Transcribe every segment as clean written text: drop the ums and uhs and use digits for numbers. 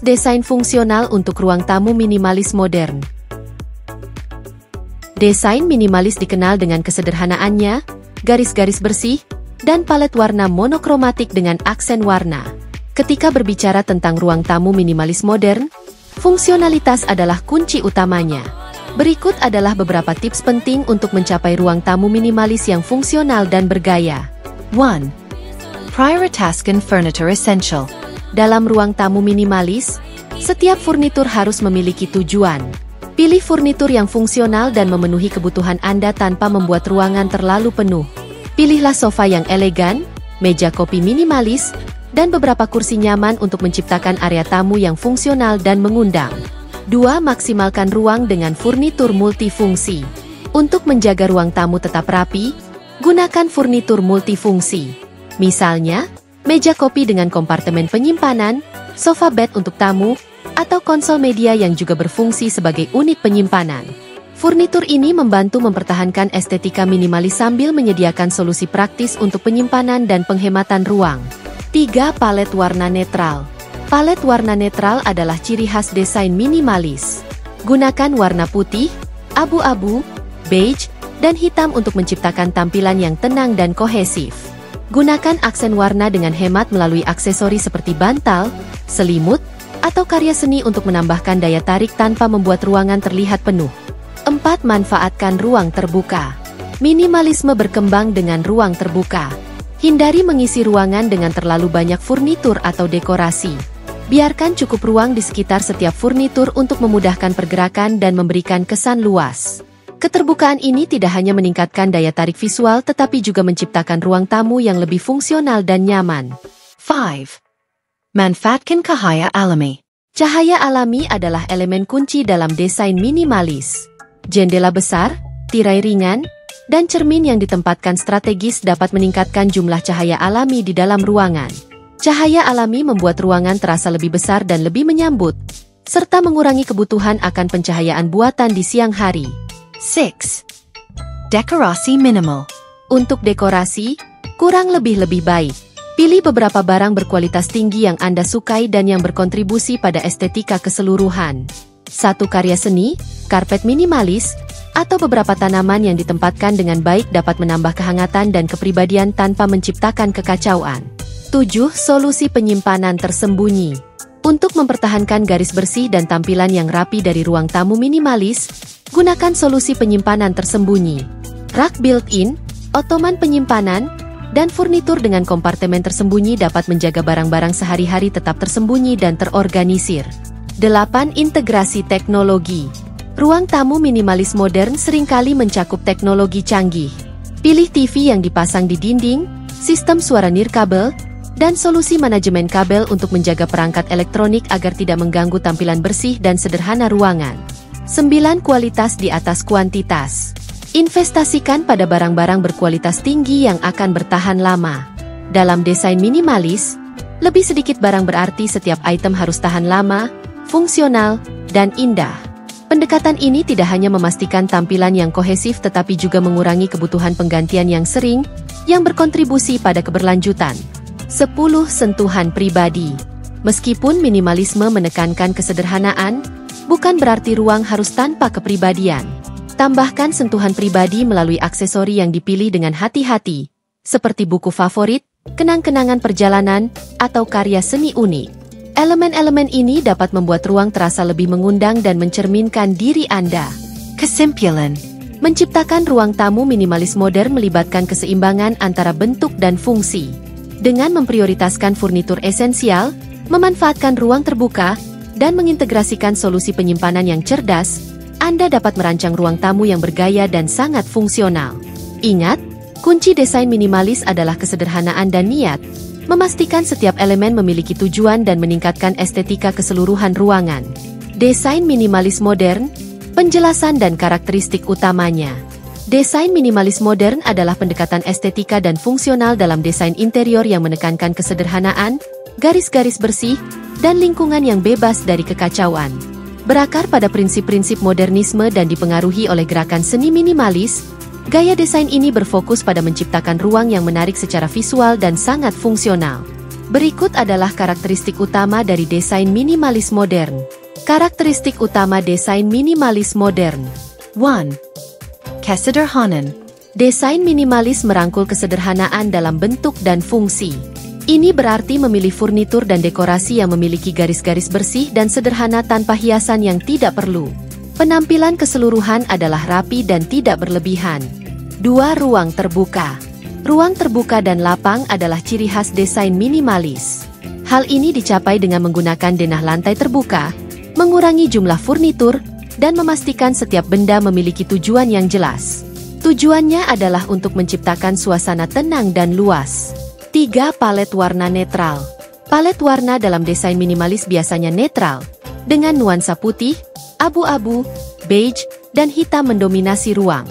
desain fungsional untuk ruang tamu minimalis modern. Desain minimalis dikenal dengan kesederhanaannya, garis-garis bersih, dan palet warna monokromatik dengan aksen warna. Ketika berbicara tentang ruang tamu minimalis modern, fungsionalitas adalah kunci utamanya. Berikut adalah beberapa tips penting untuk mencapai ruang tamu minimalis yang fungsional dan bergaya. 1. Prioritaskan furniture essential. Dalam ruang tamu minimalis, setiap furnitur harus memiliki tujuan. Pilih furnitur yang fungsional dan memenuhi kebutuhan Anda tanpa membuat ruangan terlalu penuh. Pilihlah sofa yang elegan, meja kopi minimalis, dan beberapa kursi nyaman untuk menciptakan area tamu yang fungsional dan mengundang. 2. Maksimalkan ruang dengan furnitur multifungsi. Untuk menjaga ruang tamu tetap rapi, gunakan furnitur multifungsi. Misalnya, meja kopi dengan kompartemen penyimpanan, sofa bed untuk tamu, atau konsol media yang juga berfungsi sebagai unit penyimpanan. Furnitur ini membantu mempertahankan estetika minimalis sambil menyediakan solusi praktis untuk penyimpanan dan penghematan ruang. 3. Palet warna netral. Palet warna netral adalah ciri khas desain minimalis. Gunakan warna putih, abu-abu, beige, dan hitam untuk menciptakan tampilan yang tenang dan kohesif. Gunakan aksen warna dengan hemat melalui aksesori seperti bantal, selimut, atau karya seni untuk menambahkan daya tarik tanpa membuat ruangan terlihat penuh. 4. Manfaatkan ruang terbuka. Minimalisme berkembang dengan ruang terbuka. Hindari mengisi ruangan dengan terlalu banyak furnitur atau dekorasi. Biarkan cukup ruang di sekitar setiap furnitur untuk memudahkan pergerakan dan memberikan kesan luas. Keterbukaan ini tidak hanya meningkatkan daya tarik visual tetapi juga menciptakan ruang tamu yang lebih fungsional dan nyaman. 5. Manfaatkan cahaya alami. Cahaya alami adalah elemen kunci dalam desain minimalis. Jendela besar, tirai ringan, dan cermin yang ditempatkan strategis dapat meningkatkan jumlah cahaya alami di dalam ruangan. Cahaya alami membuat ruangan terasa lebih besar dan lebih menyambut, serta mengurangi kebutuhan akan pencahayaan buatan di siang hari. 6. Dekorasi minimal. Untuk dekorasi, kurang lebih baik. Pilih beberapa barang berkualitas tinggi yang Anda sukai dan yang berkontribusi pada estetika keseluruhan. 1 karya seni, karpet minimalis, atau beberapa tanaman yang ditempatkan dengan baik dapat menambah kehangatan dan kepribadian tanpa menciptakan kekacauan. 7. Solusi penyimpanan tersembunyi. Untuk mempertahankan garis bersih dan tampilan yang rapi dari ruang tamu minimalis, gunakan solusi penyimpanan tersembunyi. Rak built-in, ottoman penyimpanan, dan furnitur dengan kompartemen tersembunyi dapat menjaga barang-barang sehari-hari tetap tersembunyi dan terorganisir. 8. Integrasi teknologi. Ruang tamu minimalis modern seringkali mencakup teknologi canggih. Pilih TV yang dipasang di dinding, sistem suara nirkabel, dan solusi manajemen kabel untuk menjaga perangkat elektronik agar tidak mengganggu tampilan bersih dan sederhana ruangan. 9. Kualitas di atas kuantitas. Investasikan pada barang-barang berkualitas tinggi yang akan bertahan lama. Dalam desain minimalis, lebih sedikit barang berarti setiap item harus tahan lama, fungsional, dan indah. Pendekatan ini tidak hanya memastikan tampilan yang kohesif tetapi juga mengurangi kebutuhan penggantian yang sering, yang berkontribusi pada keberlanjutan. 10. Sentuhan pribadi. Meskipun minimalisme menekankan kesederhanaan, bukan berarti ruang harus tanpa kepribadian. Tambahkan sentuhan pribadi melalui aksesori yang dipilih dengan hati-hati, seperti buku favorit, kenang-kenangan perjalanan, atau karya seni unik. Elemen-elemen ini dapat membuat ruang terasa lebih mengundang dan mencerminkan diri Anda. Kesimpulan. Menciptakan ruang tamu minimalis modern melibatkan keseimbangan antara bentuk dan fungsi. Dengan memprioritaskan furnitur esensial, memanfaatkan ruang terbuka, dan mengintegrasikan solusi penyimpanan yang cerdas, Anda dapat merancang ruang tamu yang bergaya dan sangat fungsional. Ingat, kunci desain minimalis adalah kesederhanaan dan niat, memastikan setiap elemen memiliki tujuan dan meningkatkan estetika keseluruhan ruangan. Desain minimalis modern, penjelasan dan karakteristik utamanya. Desain minimalis modern adalah pendekatan estetika dan fungsional dalam desain interior yang menekankan kesederhanaan, garis-garis bersih, dan lingkungan yang bebas dari kekacauan. Berakar pada prinsip-prinsip modernisme dan dipengaruhi oleh gerakan seni minimalis, gaya desain ini berfokus pada menciptakan ruang yang menarik secara visual dan sangat fungsional. Berikut adalah karakteristik utama dari desain minimalis modern. Karakteristik utama desain minimalis modern. 1. Kesederhanaan. Desain minimalis merangkul kesederhanaan dalam bentuk dan fungsi. Ini berarti memilih furnitur dan dekorasi yang memiliki garis-garis bersih dan sederhana tanpa hiasan yang tidak perlu. Penampilan keseluruhan adalah rapi dan tidak berlebihan. 2. Ruang terbuka. Ruang terbuka dan lapang adalah ciri khas desain minimalis. Hal ini dicapai dengan menggunakan denah lantai terbuka, mengurangi jumlah furnitur, dan memastikan setiap benda memiliki tujuan yang jelas. Tujuannya adalah untuk menciptakan suasana tenang dan luas. 3. Palet warna netral. Palet warna dalam desain minimalis biasanya netral, dengan nuansa putih, abu-abu, beige, dan hitam mendominasi ruang.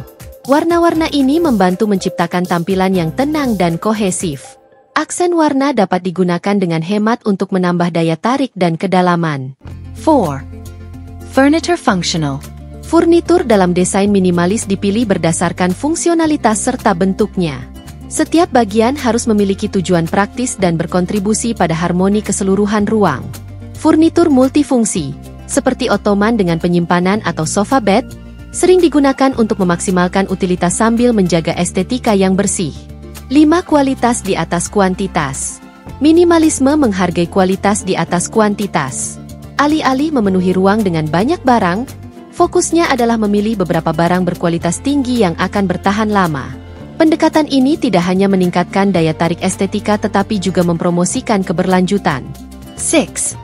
Warna-warna ini membantu menciptakan tampilan yang tenang dan kohesif. Aksen warna dapat digunakan dengan hemat untuk menambah daya tarik dan kedalaman. 4. Furniture functional. Furnitur dalam desain minimalis dipilih berdasarkan fungsionalitas serta bentuknya. Setiap bagian harus memiliki tujuan praktis dan berkontribusi pada harmoni keseluruhan ruang. Furnitur multifungsi, seperti ottoman dengan penyimpanan atau sofa bed, sering digunakan untuk memaksimalkan utilitas sambil menjaga estetika yang bersih. 5. Kualitas di atas kuantitas. Minimalisme menghargai kualitas di atas kuantitas. Alih-alih memenuhi ruang dengan banyak barang, fokusnya adalah memilih beberapa barang berkualitas tinggi yang akan bertahan lama. Pendekatan ini tidak hanya meningkatkan daya tarik estetika tetapi juga mempromosikan keberlanjutan. 6.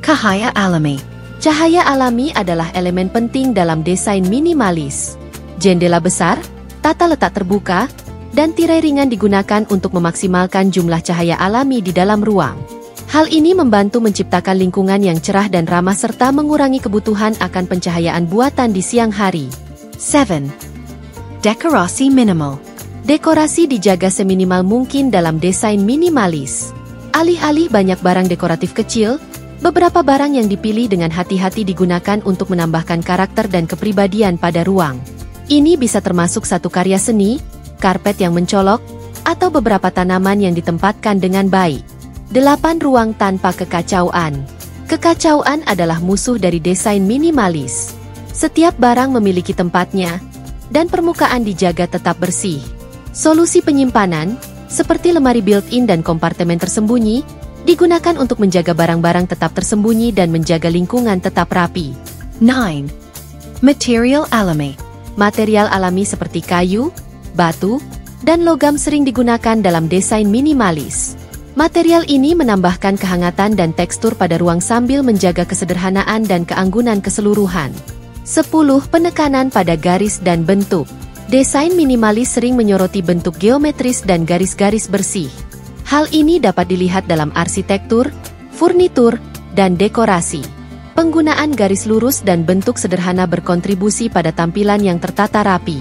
Cahaya alami. Cahaya alami adalah elemen penting dalam desain minimalis. Jendela besar, tata letak terbuka, dan tirai ringan digunakan untuk memaksimalkan jumlah cahaya alami di dalam ruang. Hal ini membantu menciptakan lingkungan yang cerah dan ramah serta mengurangi kebutuhan akan pencahayaan buatan di siang hari. 7. Dekorasi minimal. Dekorasi dijaga seminimal mungkin dalam desain minimalis. Alih-alih banyak barang dekoratif kecil, beberapa barang yang dipilih dengan hati-hati digunakan untuk menambahkan karakter dan kepribadian pada ruang. Ini bisa termasuk satu karya seni, karpet yang mencolok, atau beberapa tanaman yang ditempatkan dengan baik. 8. Ruang tanpa kekacauan. Kekacauan adalah musuh dari desain minimalis. Setiap barang memiliki tempatnya, dan permukaan dijaga tetap bersih. Solusi penyimpanan, seperti lemari built-in dan kompartemen tersembunyi, digunakan untuk menjaga barang-barang tetap tersembunyi dan menjaga lingkungan tetap rapi. 9. Material alami. Material alami seperti kayu, batu, dan logam sering digunakan dalam desain minimalis. Material ini menambahkan kehangatan dan tekstur pada ruang sambil menjaga kesederhanaan dan keanggunan keseluruhan. 10. Penekanan pada garis dan bentuk. Desain minimalis sering menyoroti bentuk geometris dan garis-garis bersih. Hal ini dapat dilihat dalam arsitektur, furnitur, dan dekorasi. Penggunaan garis lurus dan bentuk sederhana berkontribusi pada tampilan yang tertata rapi.